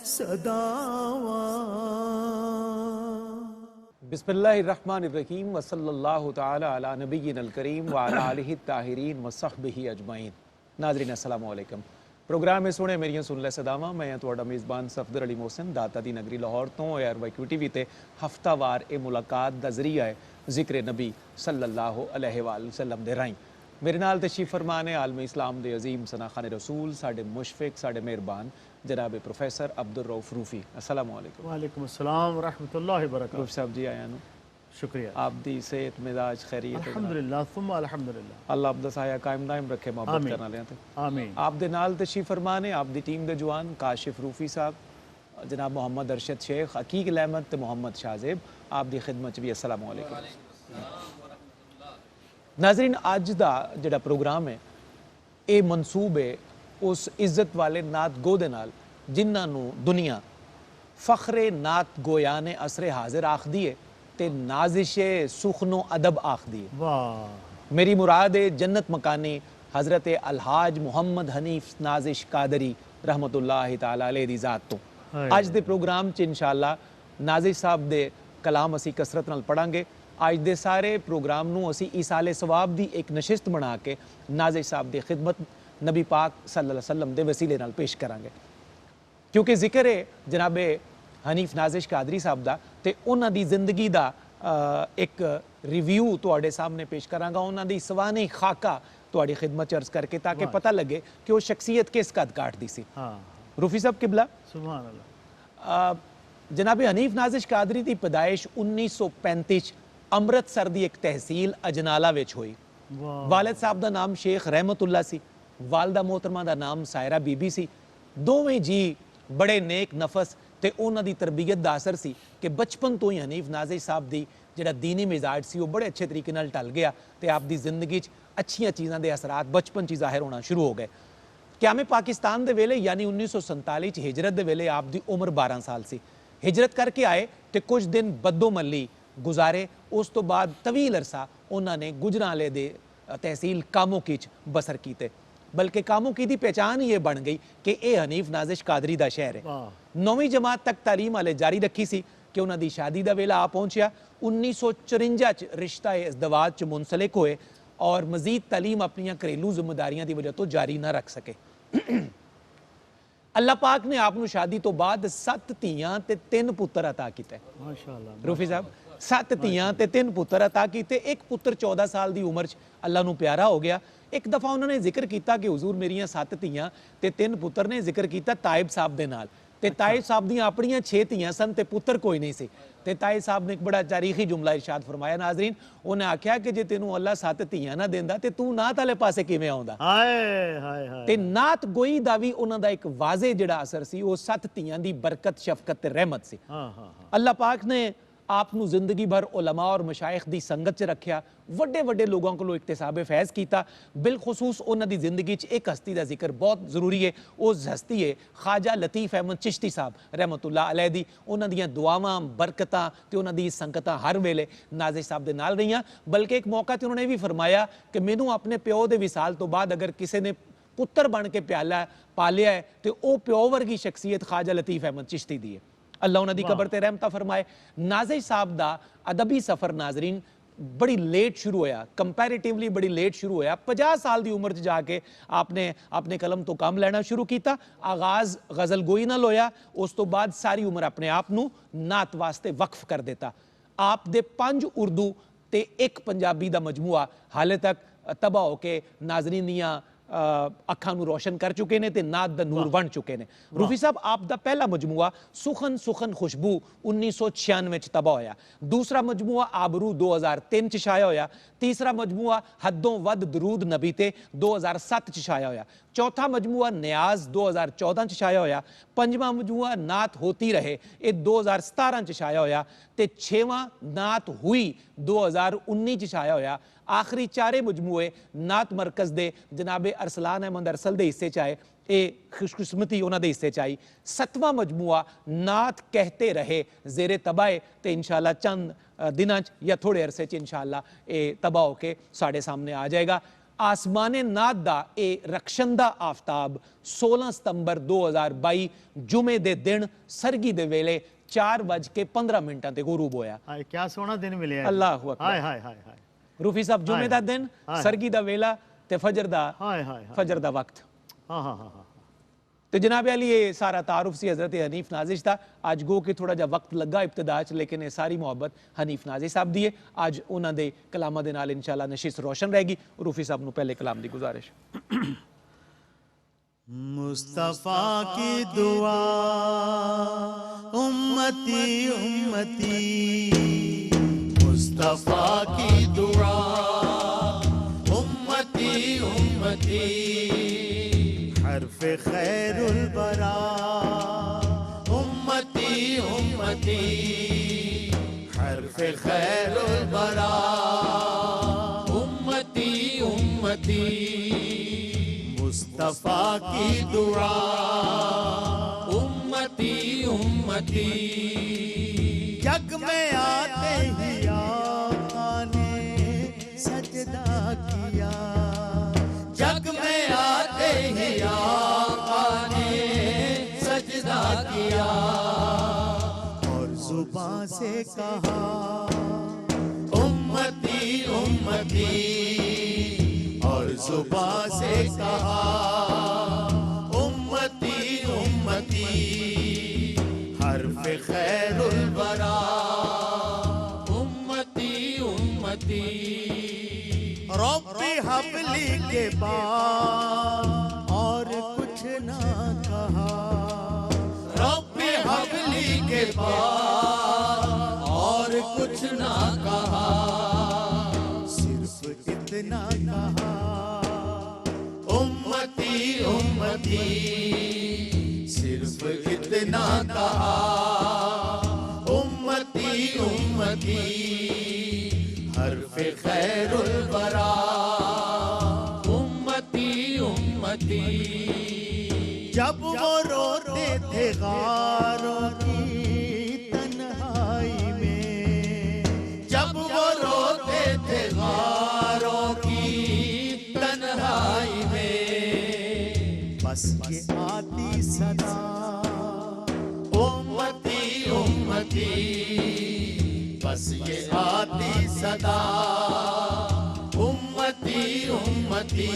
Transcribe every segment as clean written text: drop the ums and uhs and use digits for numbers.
सदावा। बिस्मिल्लाहिर्रहमानिर्रहीम वसल्लल्लाहु तआला अला नबिय्यिनल करीम व अला आलिहि ताहिरीन व सहबिही अजमईन। नाज़रीन अस्सलामु अलैकुम। प्रोग्राम में सुने मेरियां सुन ले सदावा। मैं तुहाडा मेज़बान सफदर अली मोहसिन दाता दी नगरी लाहौर तो एयरवाई टीवी ते हफ्तावार ए मुलाकात दा ज़रिया है जिक्र नबी सल्लल्लाहु अलैहि वसल्लम दे राहीं। मेरे नाल तशरीफ़ फरमान है आलम इस्लाम दे अजीम सनाखाने रसूल साडे मुशफ़िक साडे मेहरबान जनाब प्रोफेसर अब्दुल रऊफ़ रूफ़ी। अस्सलामु अलैकुम। वालेकुम अस्सलाम व रहमतुल्लाहि व बरकातहू। रूफ़ साहब जी आया नु शुक्रिया। आप दी सेहत मिजाज खैरियत अल्हम्दुलिल्लाह सुम्मा अल्हम्दुलिल्लाह। अल्लाह आपदा साया कायम दायम रखे मोहब्बत करने वाले ते आमीन। आप दे नाल तशरीफ़ फरमान है आप दी टीम दे जवान काशिफ रूफ़ी साहब जनाब मोहम्मद अरशद शेख हकीक अहमद ते मोहम्मद शाहजेब आप दी खिदमत भी। अस्सलामु अलैकुम नाज़रीन। अज दा जिहड़ा प्रोग्राम है ये मनसूब है उस इज्जत वाले नात गो दे नाल जिन्हां नूं दुनिया फ़ख्रे नात गोया ने असरे हाजिर आखदी है ते नाजिशे सुखनो अदब आखदी है। वाह। मेरी मुराद है जन्नत मकानी हज़रत अलहाज मुहम्मद हनीफ नाजिश कादरी रहमतुल्लाहि ताला अलैहि दी ज़ात तो अज दे प्रोग्राम च इंशाअल्लाह नाजिश साहब दे कलाम असी कसरत नाल पढ़ांगे। अज दे सारे प्रोग्राम नूं असी ईसाले सवाब दी एक नशिस्त बना के नाजिश साहब दी खिदमत नबी पाक सल्लल्लाहु अलैहि वसल्लम दे वसीले नाल पेश करांगे। क्योंकि जिक्र है जनाबे हनीफ नाजिश कादरी साहब दा ते उन्हां दी जिंदगी दा एक रिव्यू तुहाडे सामने पेश करांगा। उन्हां दी सवाने खाका तुहाडी खिदमत च अर्ज करके ताकि पता लगे कि वो शख्सियत किस कद काटदी सी। रूफी साहब किबला सुभान अल्लाह। जनाबे हनीफ नाजिश कादरी दी पैदाइश 1935 अमृतसर दी एक तहसील अजनाला विच हुई। वालिद साहब दा नाम शेख रहमतुल्ला सी, वालदा मोहतरमा दा नाम सायरा बीबी सी। दोवें जी बड़े नेक नफस ते उन्हां दी तरबियत दा असर सी कि बचपन तो ही हनीफ नाजिश साहब दी जिहड़ा दीनी मिजाज सी वो बड़े अच्छे तरीके नाल टल गया ते आप दी जिंदगी च अच्छियां चीज़ां दे असरात बचपन च ज़ाहिर होना शुरू हो गए। क़यामे पाकिस्तान दे वेले यानी 1947 च हिजरत दे वेले आप दी उम्र 12 साल सी। हिजरत करके आए ते कुछ दिन बद्दोमली गुजारे। उस तो बाद तवील अरसा उन्होंने गुजरांवाले दे तहसील कामोकी च बसर कीते। बल्कि कामोकी दी पहचान ही ये बन गई कि ये हनीफ नाजिश कादरी दा शहर है। 9वीं जमात तक तालीम हाले जारी रखी सी कि उन्हां दी शादी दा वेला आ पहुंचिया। 1954 च रिश्ता इज़दवाज च मुंसलिक होए और मजीद तालीम अपनी घरेलू जिम्मेदारियां की वजह तो जारी ना रख सके। अल्लाह पाक ने आपनू शादी तो बाद 7 धीआं ते 3 पुत्र अता कीते। माशाअल्लाह। रूफी साहब 7 धीआं ते 3 पुत्र अता कीते। एक पुत्र 14 साल की उम्र च अल्लाह नू प्यारा हो गया। एक दफ़ा उन्होंने जिक्र किया कि हुजूर मेरियां 7 धीआं ते 3 पुत्र ने जिक्र किया ताइब साहब दे नाल ते ताइब साहब दी अपनियां 6 धीआं सन ते पुत्र कोई नहीं सी। ते ताइब साहब ने एक बड़ा तारीखी जुमला इरशाद फरमाया नाजरीन। उन्हें आख्या कि जे तेनू अल्लाह 7 धीआं ना देंदा ते तू नात वाले पासे किवें आउंदा। ते नात गोई दा भी उन्हां दा एक वाजे जिहड़ा असर सी वो 7 धीआं दी बरकत शफकत ते रहमत सी। अल्लाह पाक ने आपनू जिंदगी भर उलमा और मशाइख दी संगत च रखिया। वड्डे वड्डे लोगों को इक्तिसाबे फैज़ किया। बिलखसूस उन्हां दी जिंदगी च एक हस्ती का जिक्र बहुत जरूरी है। उस हस्ती है ख्वाजा लतीफ़ अहमद चिश्ती साहब रहमतुल्लाह अलैह दी। उन्हां दियां दुआवां बरकतां ते उन्हां दी संगतां हर वेले नाजिश साहब दे नाल रहियां। बल्कि एक मौका ते उन्होंने भी फरमाया कि मैनू अपने प्यो दे विसाल तो बाद अगर किसी ने पुत्र बन के पालिया है तो वह प्यो वर्गी शख्सियत ख्वाजा लतीफ़ अहमद चिश्ती दी है। अल्लाह उन्हां दी कबर ते रहमत फरमाए। नाजिश साहब दा अदबी सफ़र नाजरीन बड़ी लेट शुरू होया, कंपैरेटिवली बड़ी लेट शुरू होया। 50 साल की उम्र च जाके आपने अपने कलम तो काम लेना शुरू किया। आगाज़ गज़ल गोई नाल होया। उस तो बाद सारी उम्र अपने आप नू नात वास्ते वक्फ कर देता। आप दे 5 उर्दू ते 1 पंजाबी दा मजमुआ हाले तक तबाह होके नाजरीन दियां अखां नू रोशन कर चुके ने ते नात दा नूर वंड चुके ने। रूफी साहब आप दा पहला मजमुआ सुखन सुखन खुशबू 1996 च तबाह होया। दूसरा मजमुआ आबरू 2003 च शाया होया। तीसरा मजमुआ हदों वद दरूद नबी ते 2007 च शाया होया। चौथा मजमुआ न्याज 2014 च शाया होया। पंजवां मजमुआ नात होती रहे ये 2017 च शाया होया ते 6वां नात हुई 2019 च शाया होया। आखिरी 4 मजमुए नात मरकज दे जनाबे अरसलान अहमद अरसल दे हिस्से च आए। ये खुशकिस्मती उन्हां दे हिस्से च आई। 7वां मजमुआ नात कहते रहे जेरे तबाए ते इंशाअल्लाह चंद दिनां च या थोड़े अरसे च इंशाअल्लाह ये तबाह होके साढ़े सामने आ जाएगा। आसमाने नाद दा ए रक्षंदा आफ्ताब 16 सितंबर 2022 जुमे दे दिन सरगी दे वेले 4:15 ते गुरूब होया। हाय क्या सोहना दिन मिले। अल्लाहु अकबर। हाय हाय हाय हाय रूफी साहब जुमे दा दिन सरगी दा वेला ते फजर दा वक्त। हाँ हाँ हाँ हाँ। तो जनाब अली ये सारा तारुफ सी हजरत हनीफ नाजिश था। आज गो के थोड़ा जा वक्त लगा इब्तदा च, लेकिन ये सारी मोहब्बत हनीफ नाजिश साहब दी है। आज उन्हां दे कलामां दे नाल इंशाअल्लाह नशिस्त रोशन रहेगी। रूफी साहब नु पहले कलाम दी गुजारिश। मुस्तफा की दुआ उम्मती उम्मती, मुस्तफा की दुआ उम्मती उम्मती, हर्फ खैरुल बरा उम्मती उम्मती, हर्फ खैरुल बरा उम्मती उम्मती, मुस्तफा की दुआ उम्मती उम्मती। जग में आते ही आका ने सजदा किया, जग में आते ही आका ने सजदा किया, और जुबान से कहा उम्मती उम्मती, और जुबान से कहा उम्मती उम्मती, हर्फ खैरुल बरा उम्मती उम्मती। रब्बी हबली के बाद और कुछ ना कहा, रब्बी हबली के बाद और कुछ ना कहा, सिर्फ इतना कहा उम्मती उम्मती, सिर्फ इतना कहा उम्मती उम्मती, हर्फ खैरुल बरा उम्मती उम्मती। जब वो रोते थे गारों की तन्हाई में, जब वो रोते थे गारों की तन्हाई में, बस ये आती सदा उम्मती उम्मती, बस ये आती सदा उम्मती उम्मती,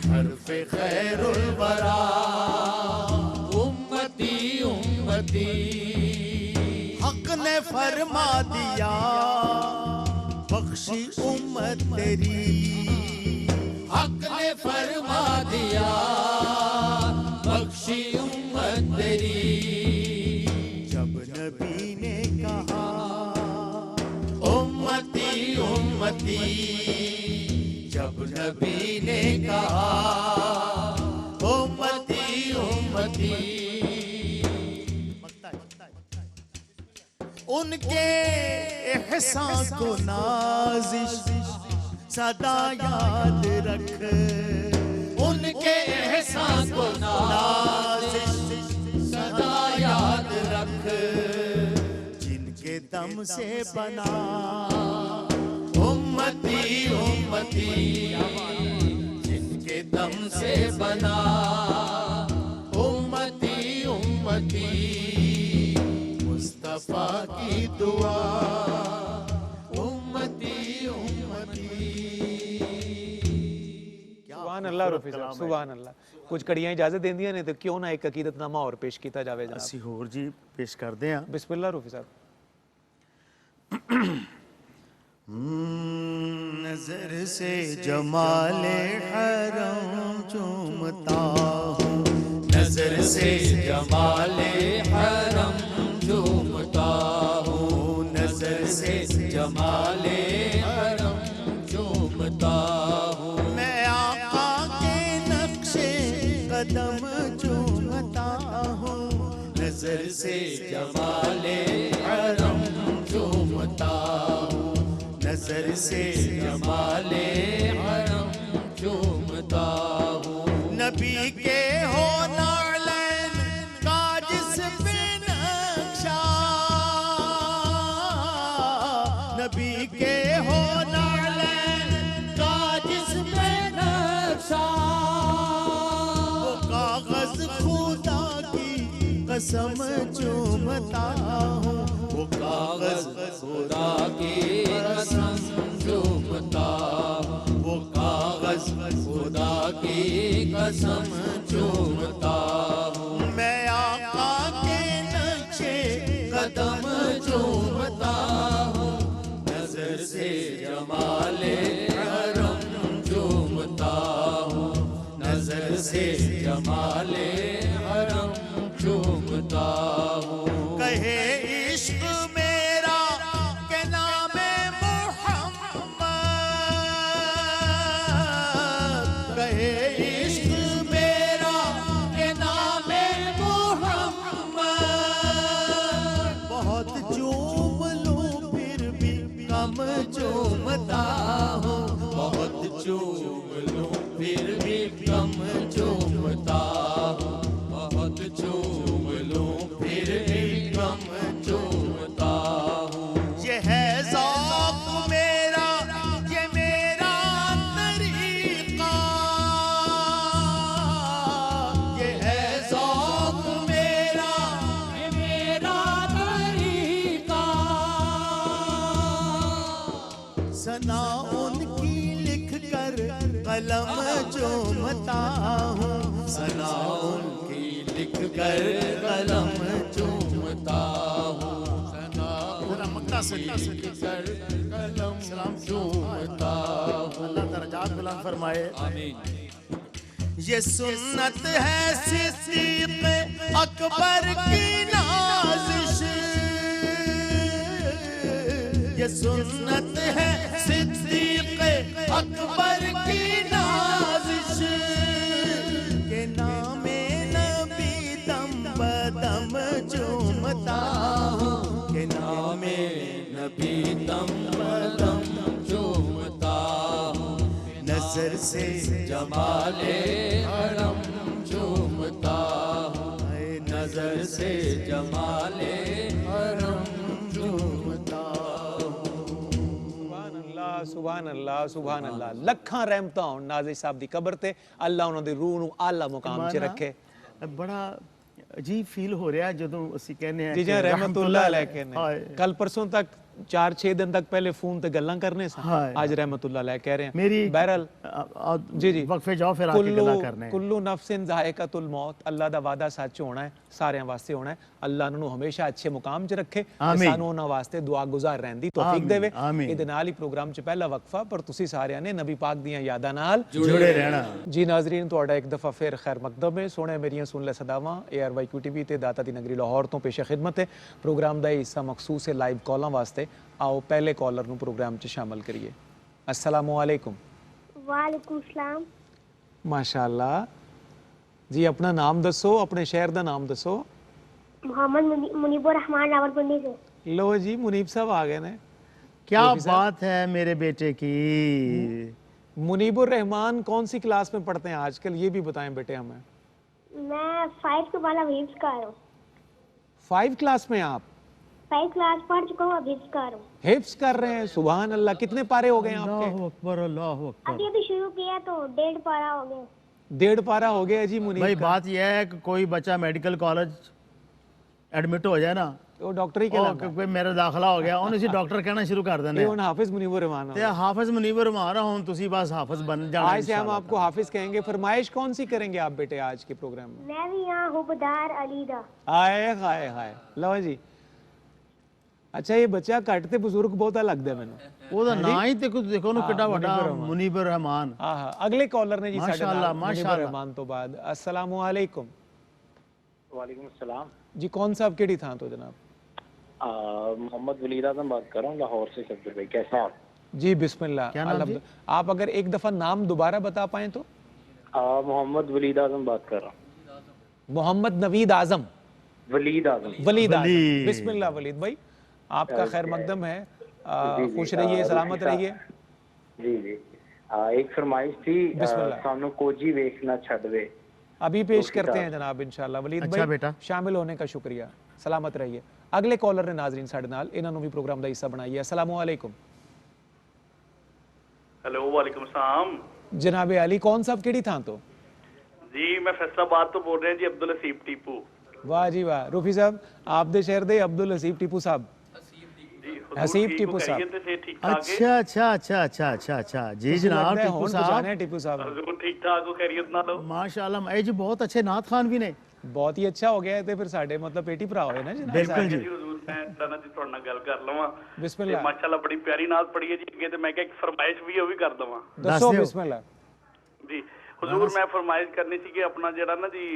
हर्फ खैरुल बरा उम्मती उम्मती। हक ने फरमा दिया बख्शी उम्मत तेरी, हक ने फरमा दिया बख्शी उम्मत तेरी, जब नबी ने कहा उम्मती उम्मती, जब नबी ने कहा उम्मती उम्मती। उनके एहसान को नाज़िश सदा याद रख, उनके एहसान को नाज़िश सदा याद रख, जिनके दम से बना उम्मती उम्मती, जिनके दम से बना उम्मती उम्मती, मुस्तफा की दुआ उम्मती उम्मती। सुभान अल्लाह रूफी साहब, सुभान अल्लाह। कुछ कड़ियां इजाजत देंदियां ने तो क्यों ना एक अकीदतनामा और पेश किया जावे जनाब। ਅਸੀਂ ਹੋਰ ਜੀ ਪੇਸ਼ ਕਰਦੇ ਹਾਂ। बिस्मिल्लाह रूफी साहब। नजर से जमाले हरम चूमता हूँ, नजर से जमाले हरम चूमता हूँ, नजर से जमाले हरम चूमता हूँ, मैं आका के नक्शे कदम चूमता हूँ, नजर से जमाले हरम चूमता हूँ, नजर से जमाले हरम चूमता हूँ। नबी के हो नालैन का जिस पे नक्शा, नबी के हो नालैन का जिस कसम चूमता हूँ, वो कागज खुदा की कसम चूमता हूँ, वो कागज खुदा की कसम चूमता हूँ। मैं आका के नक्शे कदम चूमता हूँ, नजर से जमाले हरम चूमता हूँ, नजर से जमाले हरम चूमता हूँ। कहे इश्क मेरा के नामे मोहम्मद, कहे इश्क मेरा के नामे मोहम्मद। बहुत चूम लूं फिर भी कम चूमता हूँ, बहुत चूम लूं फिर भी कम चूमता हूँ, बहुत चूम लूं फिर भी कम चूमता हूँ। ये है ज़ौक़ मेरा, ये मेरा तरीक़ा, ये है ज़ौक़ मेरा, ये मेरा तरीक़ा। सना उनकी लिख कर कलम चूमता हूँ, सना उनकी लिख कर कलम चूमता हूँ, सना लिख कर कलम चूमता हूँ। अल्लाह दर्जात बुलंद फरमाए। आमीन। ये सुन्नत है सिद्दीक़ अकबर की नाज़िश, ये सुन्नत है सिद्दीक़ अकबर की नाज़िश, के नामे नबी दम बदम चूमता हूँ, के नामे नबी दम बदम चूमता हूँ, नजर से जमाले हरम चूमता हूँ, नजर से जमाले हरम चूमता हूँ। सुभान अल्लाह सुभान अल्लाह। लखां रहमतां होण नाज़िर साहब दी कबर ते, अल्लाह उन्हां दी रूह नूं आला मुकाम 'ਚ रखे। बड़ा अजीब फील हो रहा है ਜਦੋਂ ਅਸੀਂ ਕਹਿੰਦੇ ਆ जी जी रहमतुल्लाह अलैह कहने। हाय। कल परसों तक 4-6 दिन तक पहले फोन ते गल्लां करने सा, हाय। आज रहमतुल्लाह अलैह कह रहे हैं। मेरी बहरहाल जी जी वक्फे जाओ फिर आके गल्ला करने कुल्लू नफ्सिन ज़ायक़तुल मौत, अल्लाह दा वादा सच होना है, सारिਆਂ वास्ते होना है। अल्लाह ਨੂੰ ਹਮੇਸ਼ਾ अच्छे मुकाम 'ਚ ਰੱਖੇ ਤੇ आमीन। ਸਾਨੂੰ ਉਹਨਾਂ ਵਾਸਤੇ ਦੁਆ ਗੁਜ਼ਾਰ ਰਹਿਣ ਦੀ ਤੌਫੀਕ आमीन, ਦੇਵੇ। आमीन। ਇਹਦੇ ਨਾਲ ਹੀ ਪ੍ਰੋਗਰਾਮ 'ਚ ਪਹਿਲਾ ਵਕਫਾ, ਪਰ ਤੁਸੀਂ ਸਾਰਿਆਂ ਨੇ ਨਬੀ ਪਾਕ ਦੀਆਂ ਯਾਦਾਂ ਨਾਲ जुड़े रहना। जी नाजरीन, ਤੁਹਾਡਾ ਇੱਕ ਦਫਾ ਫਿਰ ਖੈਰ ਮਕਦਮ ਹੈ। ਸੋਹਣੇ ਮੇਰੀਆਂ ਸੁਣ ਲੈ ਸਦਾਵਾਂ ARYQ TV ਤੇ ਦਾਤਾ ਦੀ ਨਗਰੀ ਲਾਹੌਰ ਤੋਂ ਪੇਸ਼ ਖਿਦਮਤ ਹੈ। ਪ੍ਰੋਗਰਾਮ ਦਾ ਇਹ ਹਿੱਸਾ ਮਖਸੂਸ ਹੈ ਲਾਈਵ ਕਾਲਾਂ ਵਾਸਤੇ। आओ पहले कॉलर ਨੂੰ प्रोग्राम 'ਚ शामिल करिए। अस्सलामु अलैकुम। वालेकुम सलाम। माशाअल्लाह जी, अपना नाम दसो, अपने शहर का नाम दसो। मोहम्मद मुनीबुर रहमान रावलपिंडी से। लो जी, मुनीब साहब आ गए ने। क्या बात है मेरे बेटे की। मुनीबुर रहमान कौन सी क्लास में पढ़ते हैं आजकल, ये भी बताएं बेटे हमें। मैं 5 के वाला हिफ्ज कर रहा हूँ। 5 क्लास में आप 5 क्लास पढ़ चुका हूँ, अब हिफ्ज कर रहा हूँ। हिफ्ज कर रहे हैं, सुभान अल्लाह। कितने पारे हो गए आपके? अल्लाह अकबर अल्लाह अकबर। अभी अभी शुरू किया तो 1.5 पारा हो गया। 1.5 पारा हो गया जी मुनीब भाई का। बात यह है कि कोई बच्चा मेडिकल कॉलेज एडमिट हो जाए ना, वो डॉक्टर ही कहलाता है। कोई मेरा दाखला हो गया ਉਹਨੂੰ ਅਸੀਂ ਡਾਕਟਰ ਕਹਿਣਾ ਸ਼ੁਰੂ ਕਰ ਦਿੰਦੇ ये ਆ उन हाफिज मुनीबुर रहमान हो ਤੇ गए। ਹਾਫਿਜ਼ ਮੁਨੀਬਰ ਰਹਿਮਾਨ ਹੁਣ ਤੁਸੀਂ ਬਸ ਹਾਫਿਜ਼ बन जाना आज से हम आपको हाफिज कहेंगे। फरमाइश कौन सी करेंगे आप बेटे आज के प्रोग्राम में? मैं भी यहाँ हुबदार अलीदा। हाय हाय हाय। लो जी, अच्छा ये बच्चा घट ते बुजुर्ग बहुता लगदा है मैनू। ਉਹਦਾ ਨਾਂ ਹੀ ਤੇ ਕੁਝ ਦੇਖੋ ਉਹਨੂੰ ਕਿੱਡਾ ਵੱਡਾ ਮੁਨੀਬਰ ਮੁਨੀਬਰ ਰਹਿਮਾਨ। आहा, अगले कॉलर ने जी साडे माशाअल्लाह, नाल मुनीबुर माशाअल्लाह। रहमान तो बाद। अस्सलामु अलैकुम वालेकुम अस्सलाम। जी, कौन साहब केड़ी थां तो जनाब? मोहम्मद वलीद आजम बात कर रहा हूँ लाहौर से। सब्बिर भाई कैसे हैं आप? जी बिस्मिल्लाह। क्या नाम जी? आप अगर एक दफा नाम दोबारा बता पाए तो। मोहम्मद वलीद आजम बात कर रहा हूँ। मोहम्मद नवीद आजम। वलीद आजम। वलीद आजम। वलीद। बिस्मिल्लाह वलीद भाई, आपका खैर मकदम है। जी, खुश जी, रहिए, सलामत रुखी रहिए। जी जी। एक फरमाइश थी, बिस्मिल्लाह। सानू कोजी वेखना छड़वे। अभी पेश रुखी करते साहब। हैं जनाब इंशाल्लाह। वलीद अच्छा भाई बेटा। शामिल होने का शुक्रिया, सलामत रहिए। अगले कॉलर ने नाजरीन साडे नाल, इन्हां नूं भी प्रोग्राम दा हिस्सा बनाइए। अस्सलामु अलैकुम। हेलो वालेकुम सलाम जनाब अली, कौन साहब केड़ी थां तो? जी, मैं फैसलाबाद तो बोल रहे हैं जी, अब्दुल हसीब टीपू। वाह जी वाह। रूफी साहब आप दे शहर दे अब्दुल हसीब टीपू साहब, हसीब टीपू साहब। अच्छा अच्छा अच्छा अच्छा अच्छा अच्छा जी जनाब टीपू साहब टीपू साहब ठीक ठाक हो, खैरियत नाल हो? माशाल्लाह ए जी बहुत अच्छे नात खान भी ने। बहुत ही अच्छा हो गया है ते फिर साडे मतलब पेटी भरा होए ना जनाब। बिल्कुल जी। जी हुजूर मैं दाना जी ਤੁਹਾਡੇ ਨਾਲ ਗੱਲ ਕਰ ਲਵਾਂ। बिस्मिल्लाह माशाल्लाह बड़ी प्यारी नात पढ़ी है जी अगे ते मैं क्या एक फरमाइश भी ਉਹ ਵੀ ਕਰ ਦਵਾਂ दसो दियो। बिस्मिल्लाह। जी हुजूर मैं फरमाइश करनी सी कि अपना ਜਿਹੜਾ ਨਾ ਜੀ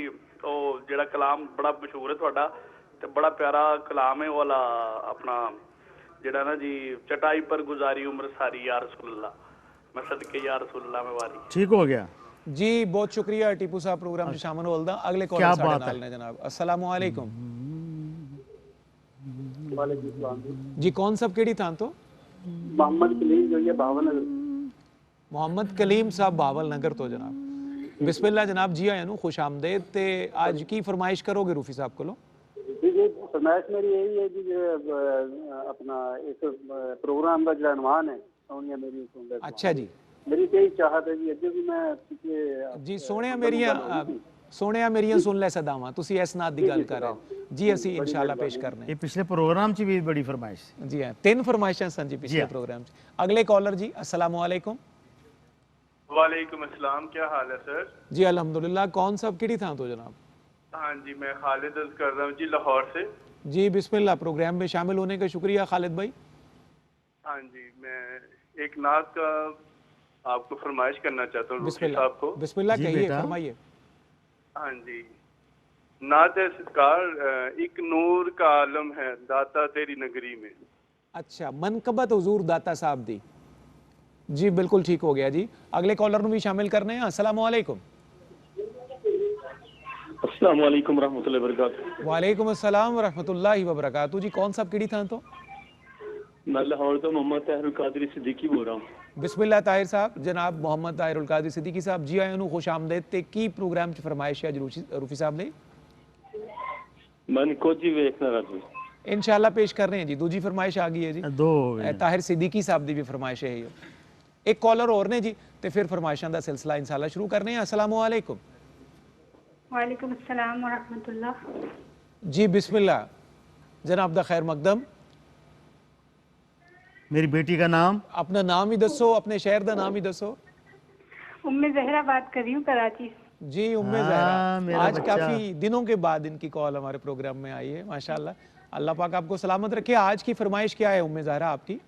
ਉਹ ਜਿਹੜਾ ਕਲਾਮ ਬੜਾ ਮਸ਼ਹੂਰ ਹੈ ਤੁਹਾਡਾ ਤੇ ਬੜਾ ਪਿਆਰਾ ਕਲਾਮ ਹੈ ਉਹ ਵਾਲਾ ਆਪਣਾ ਜਿਹੜਾ ਨਾ ਜੀ चटाई पर गुजारी उम्र सारी या रसूल अल्लाह मैं सदके या रसूल अल्लाह में वारी। ठीक हो गया जी बहुत शुक्रिया टीपू साहब प्रोग्राम च शामिल होलदा। अगले क्या कॉलर साडे बात नाल है। ने जनाब। अस्सलाम वालेकुम जी। कौन सब केड़ी थां तो? मोहम्मद कलीम जो है भावनगर। मोहम्मद कलीम साहब भावल नगर तो जनाब। बिस्मिल्लाह जनाब जी आया नु खुश आमदेद। ते आज की फरमाइश करोगे रूफी साहब को? जी जी फरमाइश मेरी यही है जी अपना एक प्रोग्राम का जो अनवान है सोनिया मेरी सुन ले। अच्छा जी मेरी यही चाहत है जी अगे भी मैं जी सोहणिया मेरियां सुन ले सदावां तुसी इस नात दी गल कर रहे हो जी। असी इंशाल्लाह पेश करने ये पिछले प्रोग्राम च भी बड़ी फरमाइश जी हाँ 3 फरमाइशां सन जी पिछले हाँ। प्रोग्राम च। अगले कॉलर जी अस्सलाम वालेकुम। वालेकुम अस्सलाम, क्या हाल है सर? जी अल्हम्दुलिल्लाह। कौन सब केड़ी थां तो जनाब? हाँ जी मैं खालिद अर्ज कर रहा हूँ जी लाहौर से। जी बिस्मिल्लाह। प्रोग्राम में शामिल होने का शुक्रिया खालिद भाई। हाँ जी मैं एक नात का आपको फरमाइश करना चाहता हूँ रूफी बिस्मिल्लाह साहब को। बिस्मिल्लाह जी कहिए बेटा। फरमाइए। हाँ जी नात है सरकार एक नूर का आलम है दाता तेरी नगरी में। अच्छा मनकबत हुजूर दाता साहब दी। जी बिल्कुल ठीक हो गया जी। अगले कॉलर ਨੂੰ भी शामिल करने हैं। अस्सलाम वालेकुम। अस्सलाम वालेकुम रहमतुल्लाहि व बरकातहू। वालेकुम अस्सलाम व रहमतुल्लाहि व बरकातहू। जी कौन साहब केड़ी थां तो? मैं लाहौर तो मोहम्मद ताहिरुल कादरी सिद्दीकी बोल रहा हूँ। बिस्मिल्लाह ताहिर साहब जनाब मोहम्मद ताहिरुल कादरी सिद्दीकी साहब जी आए ਨੂੰ खुश आमदेद। ते की प्रोग्राम च फरमाइश है रूफी साहब ने? मैंने कुछ ही देखना रहा था। इंशाल्लाह पेश कर रहे हैं जी। दूजी फरमाइश आ गई है जी। दो हो गए। ताहिर सिद्दीकी साहब दी भी फरमाइश है। एक कॉलर और ने जी ते फिर फरमाइशां दा सिलसिला इंशाल्लाह शुरू करने हैं। अस्सलाम वालेकुम। वालेकुम अस्सलाम व रहमतुल्लाह। जी बिस्मिल्लाह जनाब दा खैर मकदम। मेरी बेटी का नाम? अपना नाम ही दसो, अपने शहर दा नाम ही दसो। उम्मे जहरा बात कर रही हूँ कराची से। जी उम्मे हाँ, ज़हरा। मेरा आज बच्चा। काफी दिनों के बाद इनकी कॉल हमारे प्रोग्राम में आई है माशाल्लाह। अल्लाह पाक आपको सलामत रखे। आज की फरमाइश क्या है उम्मे ज़हरा आपकी?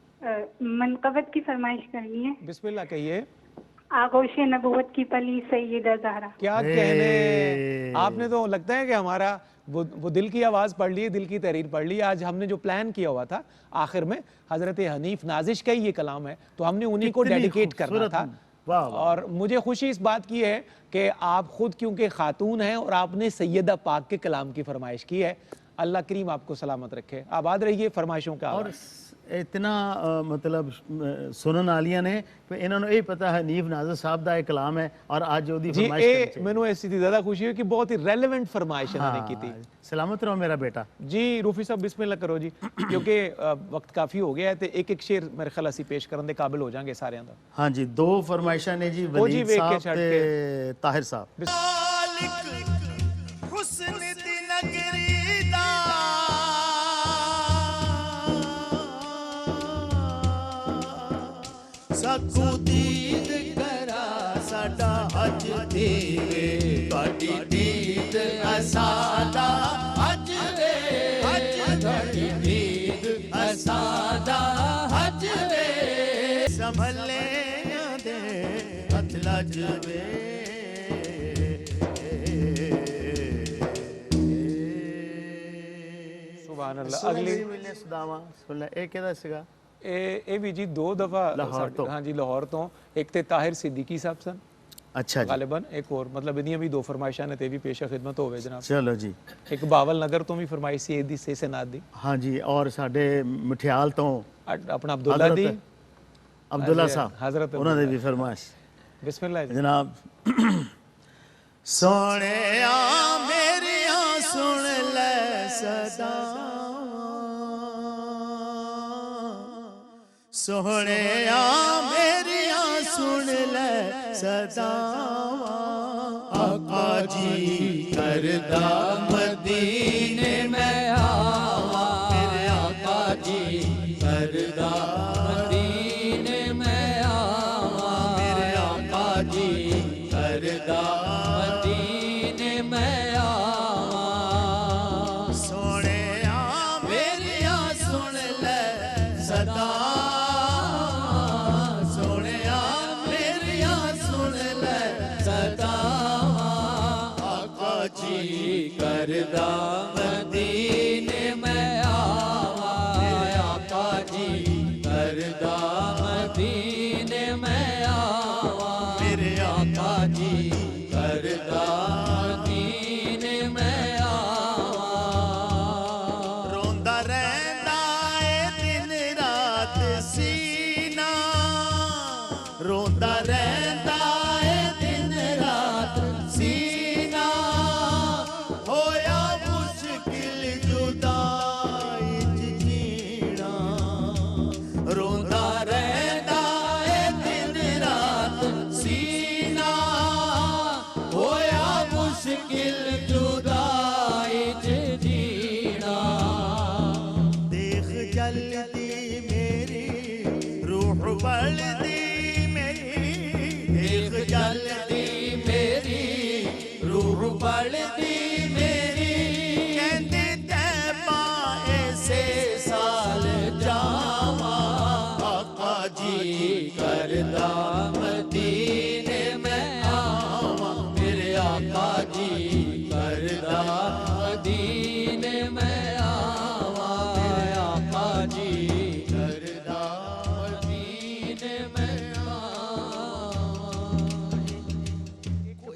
मनकबत की फरमाइश करनी है। बिस्मिल्लाह कहिए। आगोश नबुवत की पली सैयदा ज़हरा। क्या हे। कहने। आपने तो लगता है कि हमारा वो दिल की आवाज़ पढ़ ली, दिल की तहरीर पढ़ ली। आज हमने जो प्लान किया हुआ था आखिर में हज़रत हनीफ नाजिश का ही ये कलाम है तो हमने उन्हीं को कितनी डेडिकेट करना खूबसूरत। था। वाह, वाह। और मुझे खुशी इस बात की है कि आप खुद क्योंकि खातून हैं और आपने सैयदा पाक के कलाम की फरमाइश की है। अल्लाह करीम आपको सलामत रखे। आबाद रहिए। फरमाइशों का और आवाज़। इतना मतलब सुनन वालियां ने इन्होंने यही पता है हनीफ नाज़र साहब का एक कलाम है और आज ओदी जी फरमाइश ए करनी चाहिए। मैनू इस चीज़ ज़्यादा खुशी हुई कि बहुत ही रेलेवेंट फरमाइश इन्होंने की थी। हाँ, सलामत रहो मेरा बेटा। जी रूफी साहब बिस्मिल्लाह करो जी क्योंकि वक्त काफ़ी हो गया है तो एक शेर मेरे ख्याल असी पेश करने के काबिल हो जाएंगे सारे अंदर। हाँ जी दो फरमाइशा ने जी जी, वलीद वेख के साहब छड़ ते ताहिर साहब। हुस्न दी नगरी दा सकू दीद करा साडा अज देवे तुहाडी दीद असादा अज वे तुहाडी दीद असादा अज वे संभले दे हथ लज वे सुभान अल्लाह। अगली मिलने सदावा सुन ले एक केदा सीगा ਇਹ ਵੀ ਜੀ 2 ਦਫਾ ਲਾਹੌਰ ਤੋਂ। हाँ जी लाहौर तो एक ते ताहिर सिद्दीकी साहब सन अच्छा जी गालिबन एक और मतलब इन्हीं भी 2 फरमाइशां ने ते भी पेशा खिदमत होवे जनाब। चलो जी। एक बावल नगर तो भी फरमाइश सी दी से नाद दी। हाँ जी और साडे मठियाल तो अपना अब्दुल्ला दी अब्दुल्ला साहब हजरत उन्होंने भी फरमाइश बिस्मिल्लाह जी। जनाब सोहणिया मेरिया सुन ले सदा सोहणिया मेरिया सुन ले सदा आका जी करदा मदी मदीने में आवा मेरे आका जी करदा मदीने में आवा मेरे आका जी करदा मदीने में आवा सोने मेरिया सुन ले सदा सोने मेरिया सुन ले सदा आका जी करदा मदीने में आवा आका जी करदा मदीने में आवा मेरे आका जी करदा मदीने में आवा रोंदा रहंदा ए दिन रात सीना रोंदा रहंदा ए दिन रात सीना होया मुश्किल जुदाई च जीना रोंदा रहंदा ए दिन रात सीना होया मुश्किल जुदाई च जीना देख जलदी मेरी रूह बलदी मेरी देख जलदी मेरी रूह बलदी मेरी कहंदे तैबा ऐसे साल जावा आका जी करदा मदीने में आवा मेरे आका जी करदा मदीने में आवा आका जी करदा मदीने में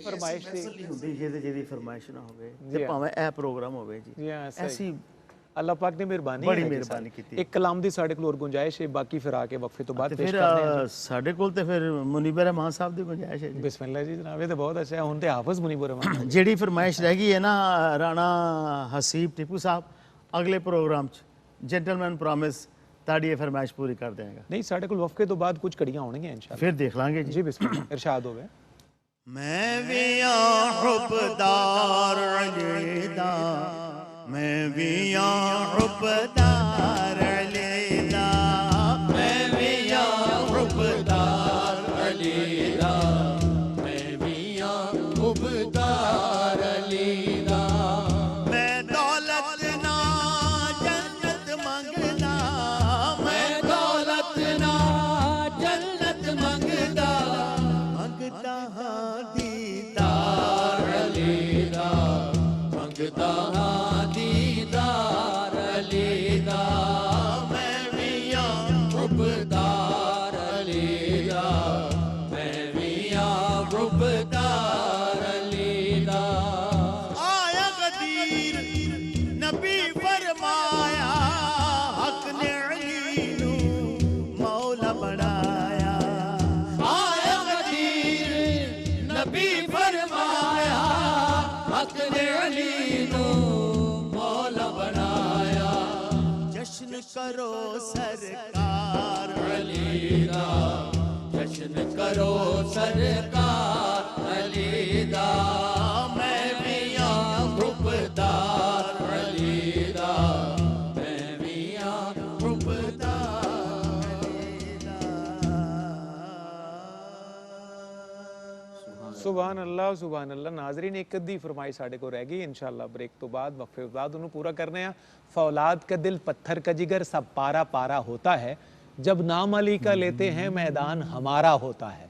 फरमाइश थी ਹੁੰਦੀ ਜਿਹਦੀ ਫਰਮਾਇਸ਼ ਨਾ ਹੋਵੇ ਜੀ ਤੇ ਹਾਂ। ਭਾਵੇਂ ਇਹ ਪ੍ਰੋਗਰਾਮ ਹੋਵੇ ਜੀ ਜੀ ਹਾਂ, ਸਹੀ। ਐਸੀ ਅੱਲਾਹ ਪਾਕ ਨੇ ਮਿਹਰਬਾਨੀ ਬੜੀ ਹੈ ਜੀ ਮਿਹਰਬਾਨੀ ਸਾਡੀ। ਕੀਤੀ। ਇੱਕ ਕਲਾਮ ਦੀ ਸਾਡੇ ਕੋਲ ਹੋਰ ਗੁੰਜਾਇਸ਼ ਹੈ, ਬਾਕੀ ਫਿਰ ਆ ਕੇ ਵਕਫੇ ਤੋਂ ਬਾਅਦ ਤੇ ਪੇਸ਼ ਫਿਰ ਕਰਦੇ ਹਾਂ। ਸਾਡੇ ਕੋਲ ਤੇ ਫਿਰ ਮੁਨੀਬਰ ਰਹਿਮਾਨ ਸਾਹਿਬ ਦੀ ਗੁੰਜਾਇਸ਼ ਹੈ ਜੀ ਬਿਸਮਿਲ੍ਲਾ ਜੀ ਜਨਾਬ, ਇਹ ਤਾਂ ਬਹੁਤ ਅੱਛਾ ਹੈ। ਹੁਣ ਤੇ ਹਾਫਿਜ਼ ਮੁਨੀਬੁਰ ਰਹਿਮਾਨ ਜਿਹੜੀ ਫਰਮਾਇਸ਼ ਰਹਿ ਗਈ ਹੈ ਨਾ ਰਾਣਾ ਹਸੀਬ ਟਿਪੂ ਸਾਹਿਬ ਅਗਲੇ ਪ੍ਰੋਗਰਾਮ 'ਚ ਜੈਂਟਲਮੈਨ ਪ੍ਰੋਮਿਸ ਤੁਹਾਡੀ ਇਹ ਫਰਮਾਇਸ਼ ਪੂਰੀ ਕਰ ਦੇਗਾ ਨਹੀਂ, ਸਾਡੇ ਕੋਲ ਵਕਫੇ ਤੋਂ ਬਾਅਦ ਕੁਝ ਘੜੀਆਂ ਹੋਣਗੀਆਂ ਇਨਸ਼ਾਅੱਲਾ। ਫਿਰ ਦੇਖ ਲਾਂਗੇ ਜੀ ਜੀ ਬਿਸਮਿਲ੍ਲਾ, ਇਰਸ਼ਾਦ ਹੋਵੇ। मैं भी हुबदार अलीदा मैं भी हुबदार अलीदा मैं भी हुबदार अलीदा मैं भी हुबदार अलीदा मैं दौलत ना जन्नत मंगदा मैं दौलत ना जन्नत मंगदा मंगदा हाँ दीदार अलीदा मंगदा हाँ दीदार अलीदा मैं भी हुबदार अलीदा मैं भी हुबदार अलीदा आया गदीर नबी फरमाया हक ने अली नू मौला बनाया आया गदीर नबी फरमाया हक ने अली नू मौला बनाया जश्न करो सरकार अली दा जश्न करो सरकार अली दा मैं भी हुबदार अली दा मैं भी हुबदार अली दा ਸੁਭਾਨ ਅੱਲਾਹ ਸੁਭਾਨ ਅੱਲਾਹ। ਨਾਜ਼ਰੀਨ, ਇੱਕ ਅੱਧੀ ਫਰਮਾਇਸ਼ ਸਾਡੇ ਕੋਲ ਰਹਿ ਗਈ, ਇਨਸ਼ਾਅੱਲਾ ਬ੍ਰੇਕ ਤੋਂ ਬਾਅਦ ਵਕਫੇ ਤੋਂ ਬਾਅਦ ਉਹਨੂੰ ਪੂਰਾ ਕਰਨੇ ਆ। फौलाद का दिल पत्थर का जिगर सब पारा पारा होता है जब नाम अली का लेते हैं मैदान हमारा होता है।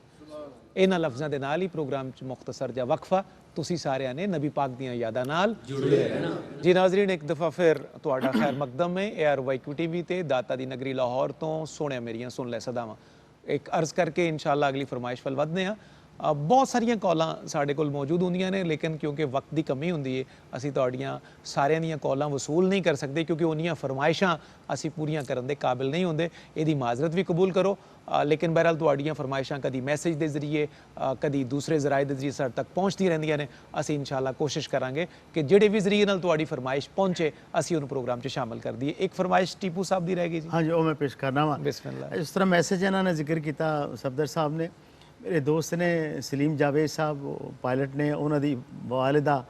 ਇਹਨਾਂ ਲਫ਼ਜ਼ਾਂ ਦੇ ਨਾਲ ਹੀ ਪ੍ਰੋਗਰਾਮ 'ਚ ਮੁਖਤਸਰ ਜਿਹਾ ਵਕਫਾ ਤੁਸੀਂ ਸਾਰਿਆਂ ਨੇ ਨਬੀ ਪਾਕ ਦੀਆਂ ਯਾਦਾਂ ਨਾਲ ਜੁੜੇ ਰਹਿਣਾ ਜੀ। ਨਾਜ਼ਰੀਨ, ਇੱਕ ਦਫਾ ਫਿਰ ਤੁਹਾਡਾ ਖੈਰ ਮਕਦਮ ਹੈ ARYQ TV ਤੇ ਦਾਤਾ ਦੀ ਨਗਰੀ ਲਾਹੌਰ ਤੋਂ ਸੋਹਣਿਆ ਮੇਰੀਆਂ ਸੁਣ ਲੈ ਸਦਾਵਾਂ। ਇੱਕ ਅਰਜ਼ ਕਰਕੇ ਇਨਸ਼ਾਅੱਲਾ ਅਗਲੀ ਫਰਮਾਇਸ਼ ਵੱਲ ਵਧਦੇ ਹਾਂ। ਬਹੁਤ ਸਾਰੀਆਂ ਕਾਲਾਂ ਸਾਡੇ ਕੋਲ ਮੌਜੂਦ ਹੁੰਦੀਆਂ ਨੇ, ਲੇਕਿਨ ਕਿਉਂਕਿ ਵਕਤ ਦੀ ਕਮੀ ਹੁੰਦੀ ਹੈ ਅਸੀਂ ਤੁਹਾਡੀਆਂ ਸਾਰਿਆਂ ਦੀਆਂ ਕਾਲਾਂ ਵਸੂਲ ਨਹੀਂ ਕਰ ਸਕਦੇ, ਕਿਉਂਕਿ ਉਹਨੀਆਂ ਫਰਮਾਇਸ਼ਾਂ ਅਸੀਂ ਪੂਰੀਆਂ ਕਰਨ ਦੇ ਕਾਬਿਲ ਨਹੀਂ ਹੁੰਦੇ। ਇਹਦੀ ਮਾਜ਼ਰਤ ਵੀ ਕਬੂਲ ਕਰੋ। ਲੇਕਿਨ ਬਹਰਹਾਲ ਤੁਹਾਡੀਆਂ ਫਰਮਾਇਸ਼ਾਂ ਕਦੀ ਮੈਸੇਜ ਦੇ ਜ਼ਰੀਏ ਕਦੀ ਦੂਸਰੇ ਜ਼ਰਾਏ ਦੇ ਜ਼ਰੀਏ ਸਾਡੇ ਤੱਕ ਪਹੁੰਚਦੀਆਂ ਰਹਿੰਦੀਆਂ ਨੇ। ਅਸੀਂ ਇਨਸ਼ਾਅੱਲਾ ਕੋਸ਼ਿਸ਼ ਕਰਾਂਗੇ ਕਿ ਜਿਹੜੇ ਵੀ ਜ਼ਰੀਏ ਨਾਲ ਤੁਹਾਡੀ ਫਰਮਾਇਸ਼ ਪਹੁੰਚੇ ਅਸੀਂ ਉਹਨੂੰ ਪ੍ਰੋਗਰਾਮ 'ਚ ਸ਼ਾਮਲ ਕਰ ਦਈਏ। ਇੱਕ ਫਰਮਾਇਸ਼ ਟੀਪੂ ਸਾਹਿਬ ਦੀ ਰਹਿ ਗਈ ਜੀ। ਹਾਂਜੀ, ਉਹ ਮੈਂ ਪੇਸ਼ ਕਰਨਾ ਵਾ। ਬਿਸਮਿਲ੍ਲਾ। ਇਸ ਤਰ੍ਹਾਂ ਮੈਸੇਜ ਇਹਨਾਂ ਨੇ ਜ਼ਿਕਰ ਕੀਤਾ ਸਫਦਰ ਸਾਹਿਬ ਨੇ, ਮੇਰੇ ਦੋਸਤ ਨੇ ਸਲੀਮ ਜਾਵੇਦ ਸਾਹਿਬ, ਪਾਇਲਟ ਨੇ, ਉਹਨਾਂ ਦੀ ਵਾਲਿਦਾ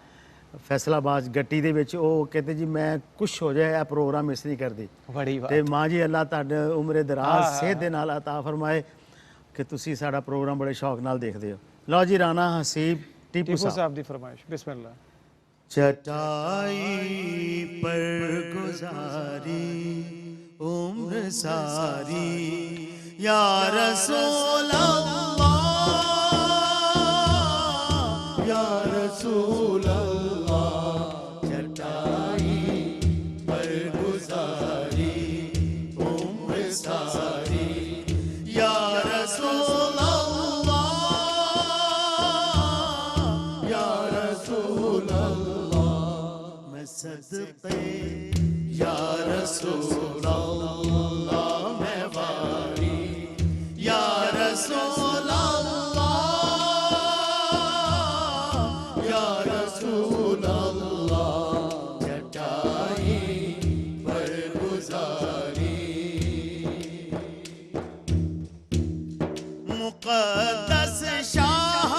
ਫੈਸਲਾਬਾਦ ਗੱਟੀ ਦੇ ਵਿੱਚ ਉਹ ਕਹਿੰਦੇ ਜੀ ਮੈਂ ਕੁਛ ਹੋ ਜਾਏ ਇਹ ਪ੍ਰੋਗਰਾਮ ਮਿਸ ਨਹੀਂ ਕਰਦੀ ਬੜੀ ਵਾਹ। ਤੇ ਮਾਂ ਜੀ ਅੱਲਾਹ ਤੁਹਾਡੇ ਉਮਰੇ ਦਰਾਜ਼ ਸਿਹਤ ਦੇ ਨਾਲ ਅਤਾ ਫਰਮਾਏ ਕਿ ਤੁਸੀਂ ਸਾਡਾ ਪ੍ਰੋਗਰਾਮ ਬੜੇ ਸ਼ੌਕ ਨਾਲ ਦੇਖਦੇ ਹੋ। ਲਓ ਜੀ ਰਾਣਾ ਹਸੀਬ ਟੀਪੂ ਟੀਪੂ ਸਾਹਿਬ ਸਾਹਿਬ ਦੀ ਫਰਮਾਇਸ਼ ਬਿਸਮਿल्लाह। चटाई पर गुजारी उम्र सारी या रसूल अल्लाह या रसूल अल्लाह चटाई पर गुजारी उम्र सारी या रसूल अल्लाह या रसूल सदक़े या रसूल अल्लाह मैं वारी या रसूल अल्लाह या रसूल अल्लाह चटाई पर गुजारी मुक़द्दस शाह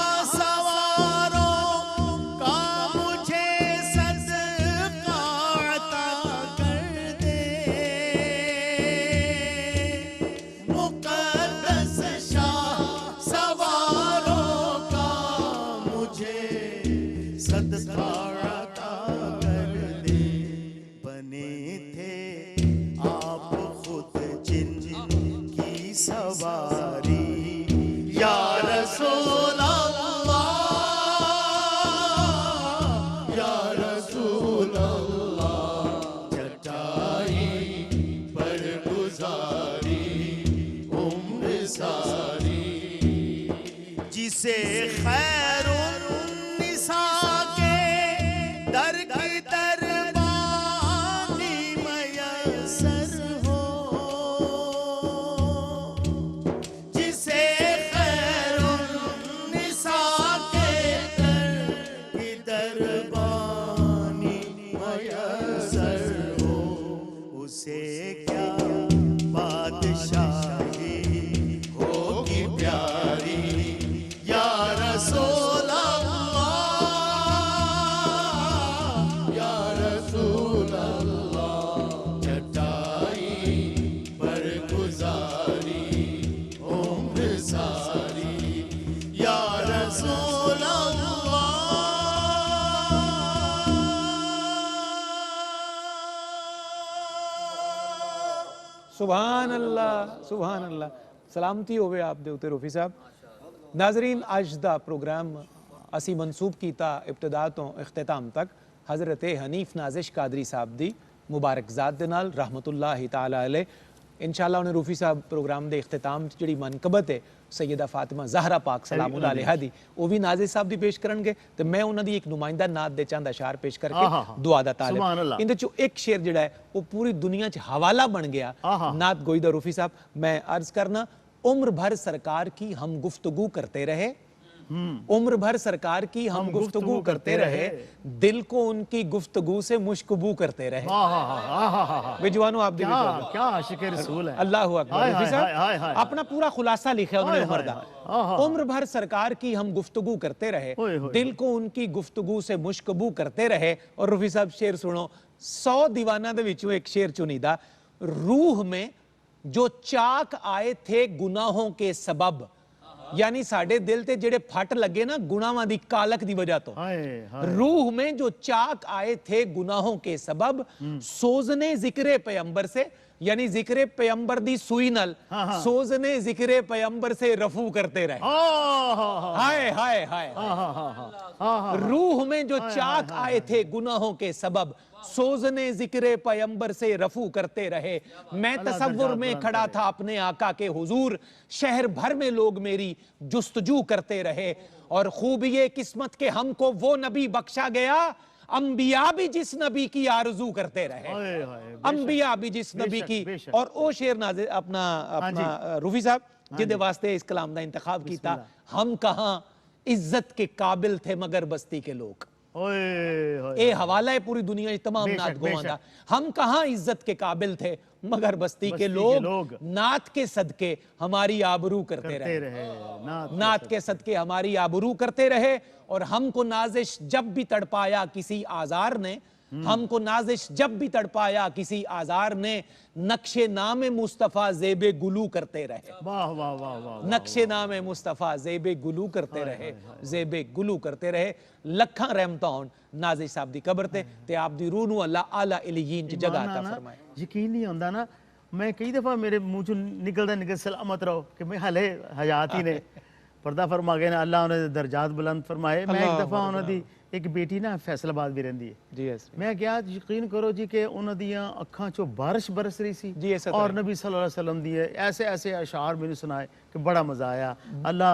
जिसे खैरुन्निसा के दर की दरबानी मयसर हो जिसे खैरुन्निसा के दर की दरबानी मयसर हो उसे क्या बादशाही होगी प्यारी या रसूल अल्लाह या रसूल अल्लाह चटाई पर गुजारी उम्र सारी या रसूल सुभान अल्लाह सुभान अल्लाह। सलामती होवे आप दे उते रूफी साहब। नाजरीन अज दा प्रोग्राम असी मनसूब कीता इब्तदा तो इख्तिताम तक हज़रत हनीफ नाजिश कादरी साहब दी मुबारकजात दे नाल रहमतुल्लाहि ताला अलैह। इंशाअल्लाह उन्हें रूफी साहब प्रोग्राम दे इख्तिताम जिहड़ी मनकबत है सैयदा फातिमा ज़हरा पाक सलामुल्लाह अलैहा दी वो भी नाजिश साहब दी पेश करनगे ते मैं उन्हां दी एक नुमाइंदा नात दे चंद अशार पेश करके दुआ दा तालिब। इंदे चो एक शेर जिहड़ा है वो पूरी दुनिया च हवाला बन गया नात गोई दा रूफी साहब। मैं अर्ज करना उम्र भर सरकार की हम गुफ्तगू करते रहे उम्र भर सरकार की हम गुफ्तगू करते रहे दिल को उनकी गुफ्तगू से मुश्कबू करते रहे। बेजवानो आप क्या आशिक रसूल है। अल्लाह अकबर। अपना पूरा खुलासा लिखा है उन्होंने उम्र दा। उम्र भर सरकार की हम गुफ्तगू करते रहे दिल को उनकी गुफ्तगू से मुश्कबू करते रहे। और रूफी साहब शेर सुनो 100 दीवाना दे विचों एक शेर चुनीदा। रूह में जो चाक आए थे गुनाहों के सबब यानी साडे दिल ते जेड़े फट लगे ना गुनाहां दी कालक दी वजह तो रूह में जो चाक आए थे गुनाहों के सबब सोजने जिक्रे पैगंबर से यानी जिक्रे पैगंबर दी सुई नल सोजने जिक्रे पैगंबर से रफू करते रहे। हाय हाय हाय रूह में जो चाक आए थे गुनाहों के सबब सोजने जिक्रे पैगंबर से रफू करते रहे। मैं तसव्वुर में खड़ा था अपने आका के हुजूर शहर भर में लोग मेरी जुस्तजू करते रहे। और खूबिये किस्मत के हमको वो नबी बख्शा गया अंबिया भी जिस नबी की आरजू करते रहे अंबिया भी जिस नबी की। और ओ शेर नाज़िर अपना रूफी साहब जिदे वास्ते इस कलाम का इंतखाब किया हम कहां इज्जत के काबिल थे मगर बस्ती के लोग। ओए होए ये हवाला है पूरी दुनिया में तमाम बेशक, नात गोवां दा। बेशक। हम कहाँ इज्जत के काबिल थे मगर बस्ती के लोग नात के सदके हमारी आबरू करते करते रहे। रहे नात के सदके हमारी आबरू करते रहे। और हमको नाजिश जब भी तड़पाया किसी आजार ने, हमको नाजिश जब भी तड़पाया किसी आजार ने, नक्शे नामे मुस्तफ़ा ज़ेबे गुलू करते रहे। वाह वाह वाह वाह नक्शे नामे मुस्तफ़ा ज़ेबे गुलू करते रहे, ज़ेबे गुलू करते रहे। लखा रहमतां होन नाज़िश साहब दी कब्र ते आप दी रूह नूं अल्लाह आला इल्लियीन च जगह अता फरमाए। यकीन नहीं होंदा ना, मैं कई दफा मेरे मुंह चों निकल सलामत रहो कि मैं हले हयात ही ने पर्दा फरमा गए ना, अल्लाह उन्हें दर्जात बुलंद फरमाए। मैं एक दफा उन्हां दी एक बेटी ना फैसलाबाद भी रहिंदी है जी यस मैं क्या यकीन करो जी कि उन्हां दियां अखां चों बारिश बरस रही सी जी, ऐसा और नबी सल्लल्लाहु अलैहि वसल्लम दी ऐसे ऐसे अशार मैंने सुनाए कि बड़ा मजा आया। अल्लाह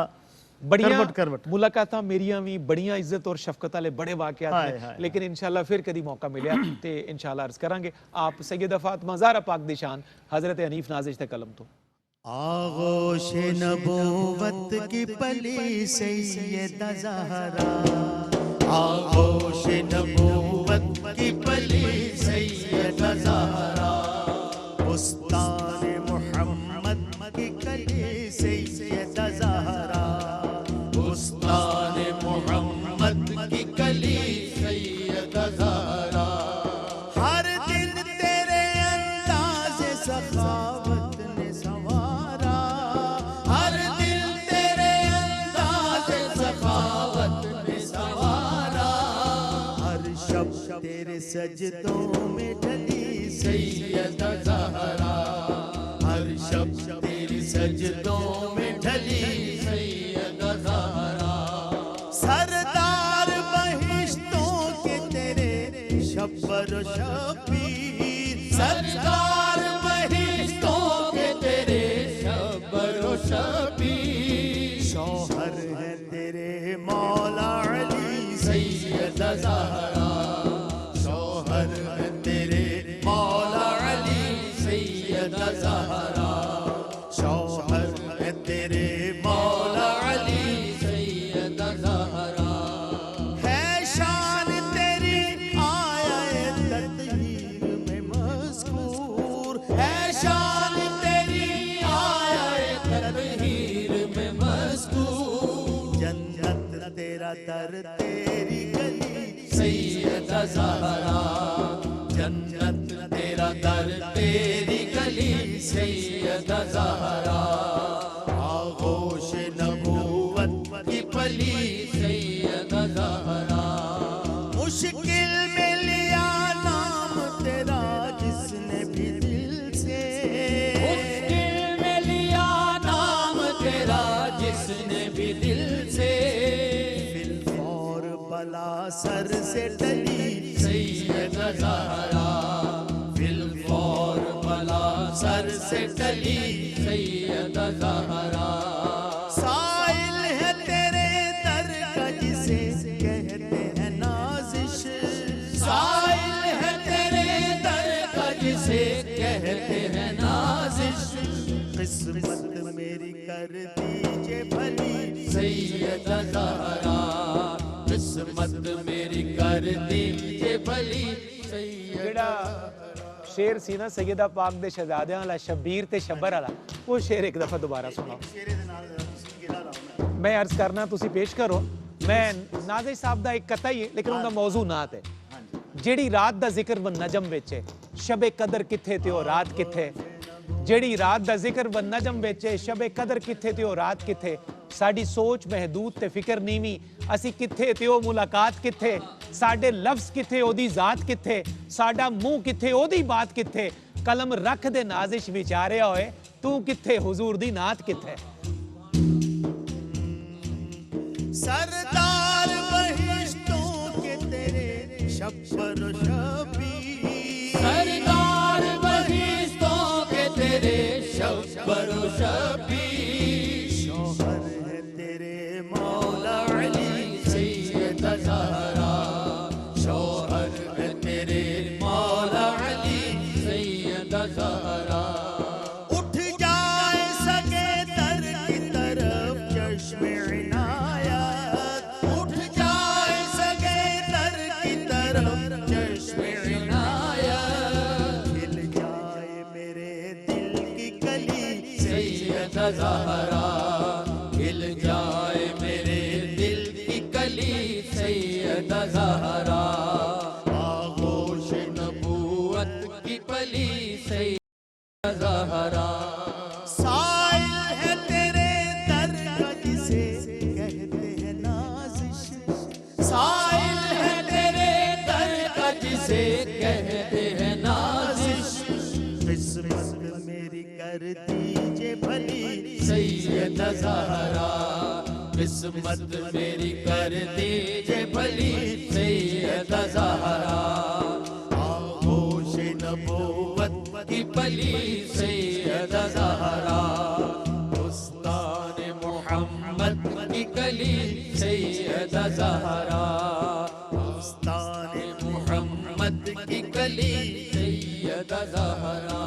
बड़ियां करवट मुलाकातां मेरियां भी बड़ियां इज्जत और शफकत वाले बड़े वाकयात हाय, ने, हाय, लेकिन इंशाल्लाह फिर कभी मौका मिले ते इंशाल्लाह अर्ज करांगे। आप सैयदा फातिमा ज़हरा पाक दी शान हजरत हनीफ नाजिश ते कलम तो। आगोश नबूवत की पली सैयदा ज़हरा, आगोश नबूवत की पली सैयदा ज़हरा, बुस्तान मोहम्मद की कली सैयदा ज़हरा, बुस्तान मोहम्मद की कली सैयदा ज़हरा। हर दिन तेरे अंदाज़े सखावत ने संवारा, हर दिन तेरे अंदाज़े सखावत ने संवारा, हर शब तेरे सजदों में ढली सैयदा ज़हरा, हर शब तेरे सजदों में ढली सैयदा ज़हरा। सरदार बहिश्तों के तेरे शब्बर शबीर, सरदार बहिश्तों के तेरे शब्बर शबीर, शौहर है तेरे मौला अली सैयदा ज़हरा, शौहर है तेरे मौला अली सैयदा ज़हरा, शौहर है तेरे मौला अली सैयदा ज़हरा। है शान तेरी आया तत्हीर में मज़कूर, है शान तेरी आया तत्हीर में मज़कूर, जन्नत तेरा दर तेरी गली सैयदा ज़हरा, जन्नत तेरा दर तेरी गली सैयदा ज़हरा। आगोश नबूवत की पली सैयदा ज़हरा, मुश्किल में लिया नाम तेरा जिसने भी दिल से, मुश्किल में लिया नाम तेरा जिसने भी दिल से, फिलफौर बला सर से टली सैयदा ज़हरा, फिलफौर बला सर से टली सैयदा ज़हरा। साइल है तेरे दर का जिसे कहते हैं नाजिश, साइल है तेरे दर का जिसे कहते हैं नाजिश, किस्मत मेरी कर दीजिए भली सैयदा ज़हरा, किस्मत मेरी कर दीजिए भली जेड़ा शेर सी ना सैयदा पाक दे शहजादियां वाला शबीर ते शब्बर वाला, वो शेर एक दफा दोबारा सुनाओ। मैं अर्ज करना तुसी पेश करो। मैं नाज़िश साहब दा एक कता ही है लेकिन उनका मौजू नात है। जेड़ी रात दा जिक्र व नजम विच है, शबे कदर किथे ते ओ रात किथे, जेड़ी रात दा जिक्र व नजम विच है, शबे कदर किथे ते ओ रात किथे, साडी सोच महदूद ते फिक्र नीवी, असी किथे ते ओ मुलाकात किथे, साडे लफ्ज किथे ओदी जात किथे, साडा मुंह किथे ओदी बात किथे, कलम रख दे नाज़िश विचारिया होए, तू किथे हुजूर दी नात किथे। सरदार बहिश्तों के तेरे शब्बर शबीर, सरदार बहिश्तों के तेरे शब्बर शबीर, शौहर है तेरे मौला अली सैयदा ज़हरा, शौहर है तेरे मौला अली सैयदा ज़हरा। उठ जाए सगे दर की तरफ चश्मे इनायत, उठ जाए सगे दर ज़हरा, खिल जाए मेरे दिल की कली सैयदा ज़हरा, आगोश नबूवत की पली सैयदा ज़हरा। साइल है तेरे दर का जिसे कहते हैं नाज़िश, साइल है तेरे दर का जिसे कहते हैं नाज़िश, किस्मत मेरी कर दीजिए भली सैयदा ज़हरा, किस्मत मेरी कर दीजिए भली सैयदा ज़हरा, आगोश नबूवत की पली सैयदा ज़हरा, उस्ताद मोहम्मद की कली सैयदा ज़हरा, उस्ताद मोहम्मद की कली सैयदा ज़हरा।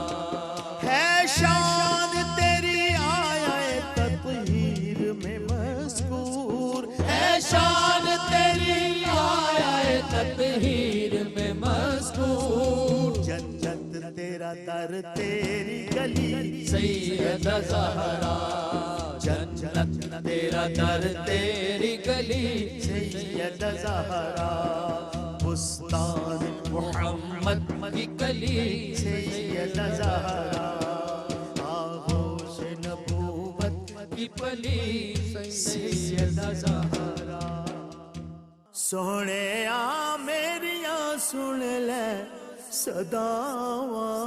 है शान तेरी आया तत्हीर में मज़कूर, है शान तेरी आया तत्हीर में मज़कूर, जन्नत तेरा दर तेरी गली सैयदा ज़हरा, जन्नत तेरा दर तेरी गली सैयदा ज़हरा, उस्ताद मोहम्मद की कली सैयदा ज़हरा, आगोश नबूवत की पली सैयदा ज़हरा। सोहणे आ मेरिया सुन ले सदावां।